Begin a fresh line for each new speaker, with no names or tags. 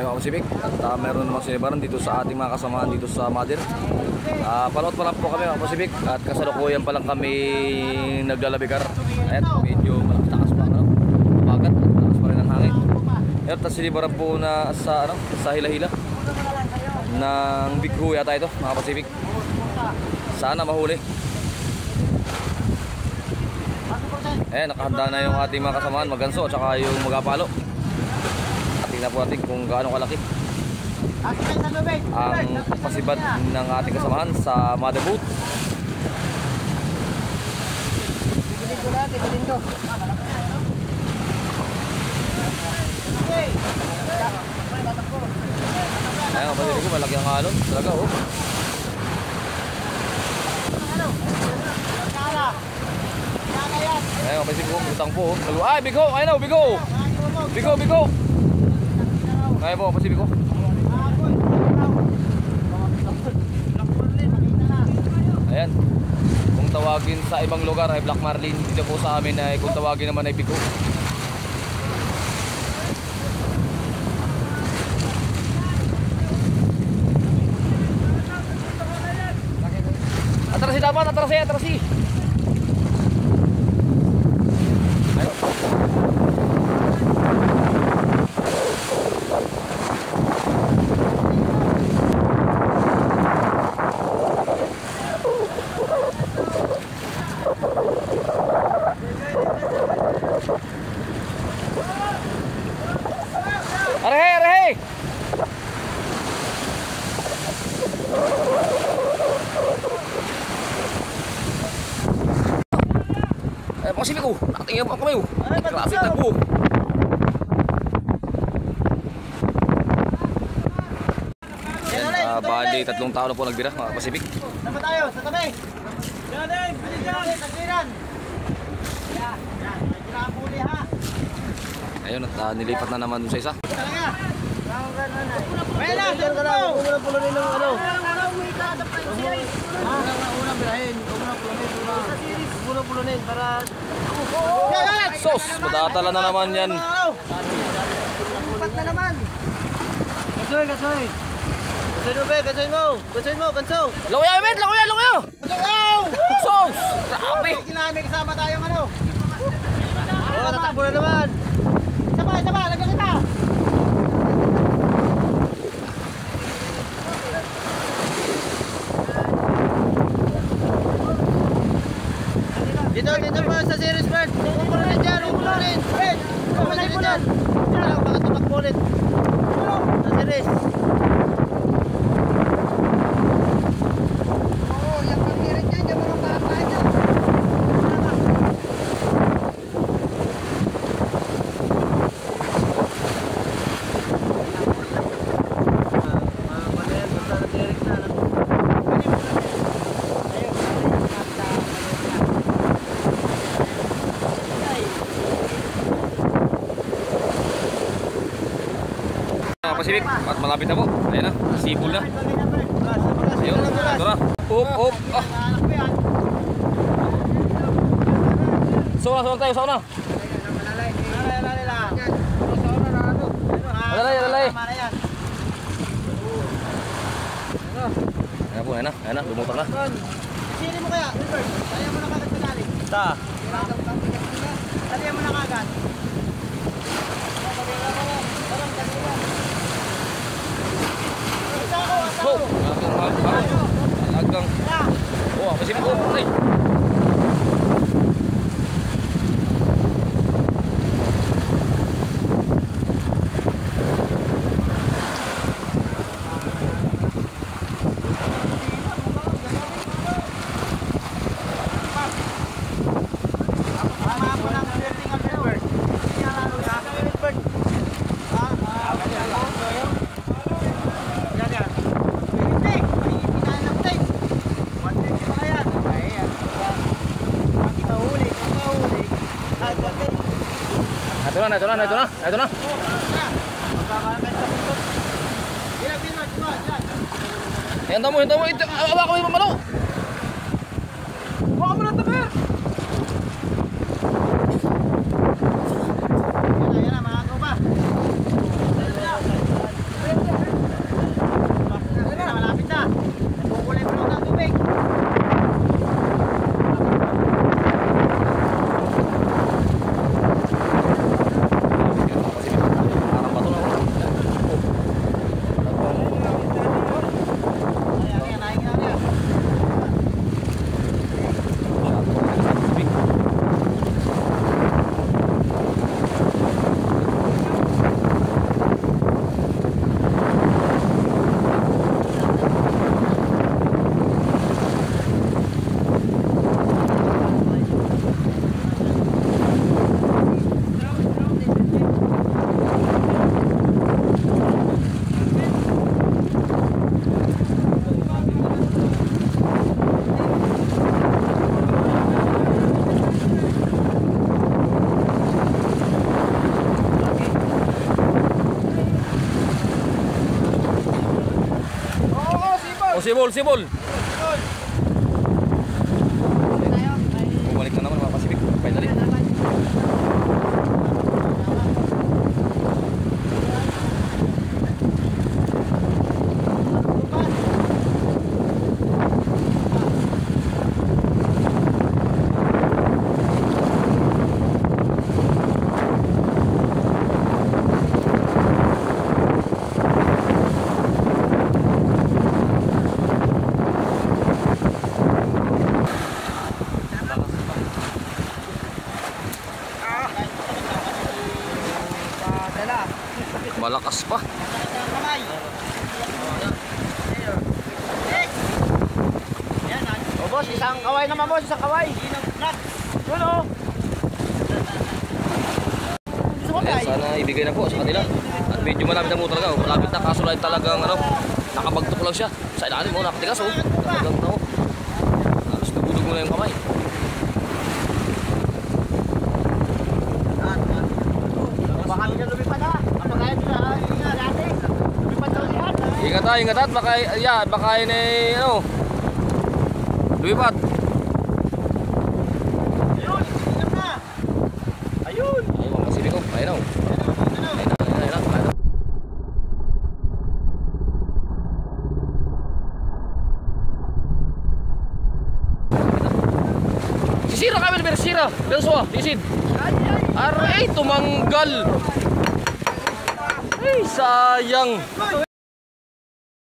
Ayun mga Pacific. At meron namang sinibaran dito sa ating mga kasamahan dito sa Mother. Panood pa lang po kami mga Pacific. At kasalukuyan pa lang kami naglalabikar. Ayan, medyo malakas pa ano. Bagat, malakas pa rin ang hangin. Ayan, tapos sinibaran po na sa hila-hila ng Big Hoo yata ito mga Pacific. Sana mahuli. Eh, nakahanda na yung ating mga kasamahan, maganso at saka yung magapalo. Tingnan po natin kung gaano kalaki ang pasibad ng ating kasamahan sa mother boat. Ayun, kapatid ko, malaki ang alon talaga oh. Ayun, kapatid ko, utang po oh. Ay, bigo! Ayun o, bigo! Bigo, bigo! Ayun po, kapatid ko. Ayan, kung tawagin sa ibang lugar ay Black Marlin, dito po sa amin ay kung tawagin naman ay bigo. Atrasi dapat, atrasi, atrasi. Ayo. Arehe, arehe. Pacific ko, nakatingin pa kami oh. Traffic na po. Bali, 3 tao na po nagbira mga Pacific.
Saan ba tayo? Sa tabi? Diyan! Diyan! Tagbiran! Yan! Yan! Kailangan huli ha!
Ayun, at nilipat na naman dun sa isa.
Talaga! Kaya na! Diyan ka lang! Huwag mo na pulunin ng ano! Huwag mo na birahin! Huwag mo na pulunin! Huwag mo na pulunin para...
Sos! Matatala na naman yan.
Upat na naman! Kasoy! Kasoy! Kasoy mo, be! Kasoy mo! Kasoy mo! Kanso!
Lakuya, Emet! Lakuya! Lakuya! Sos! Grabe!
Kailangan kasama tayong ano! Oo, tatakbo na naman! Saba! Saba! Lagyan kita! Dito, dito pa sa series bird. Umulan dyan, umulan. Bird, umulan dyan. Dito lang, baka tumakbo ulit. Sa series. Oo, yung pagkirin dyan, yung mga bata dyan.
Pacific, at malapit na po. Ayan na, sipol na. Ayun, ito na. Up. Ah. Sauna tayo, sauna. Alalay. Ayan na, lumutang na.
Sili mo kaya, Wilbert. Talihan mo na kagad sa lalim. Talihan mo na kagad.
Go! Agang. Oh, Pacific ko. Ay. Ito na. Hintaw mo. Awa ko yung mamalo. Huwag mo na tabi. Yan na, mga kupa. O, sibol, sibol. Bumalik na naman mga Pacific. Finally. Malakas pa.
O boss, isang kaway naman boss, isang kaway. Yun o. Gusto mo
Ayan,
guys?
sana ibigay na po sa kanila. At medyo malapit na po talaga. Malapit na, kaso lang talagang ano, nakabagtok lang siya. Sa ilalim mo, nakatigas oh. Talagang no. Halos tubulog mo na yung kamay.
Baka nila lumipad ha. Kapag ayaw sa dati. Lumipad daw lihat.
Ingat ha, ingat ha. Baka yun eh, ano. Lumipat.
Ayun, inom na. Ayun.
Ayun, mga Pacific oh. Ayun oh. Ayun. Sisira kami, bersira. Berswa, disid. Aray, tumanggal. Ay, sayang.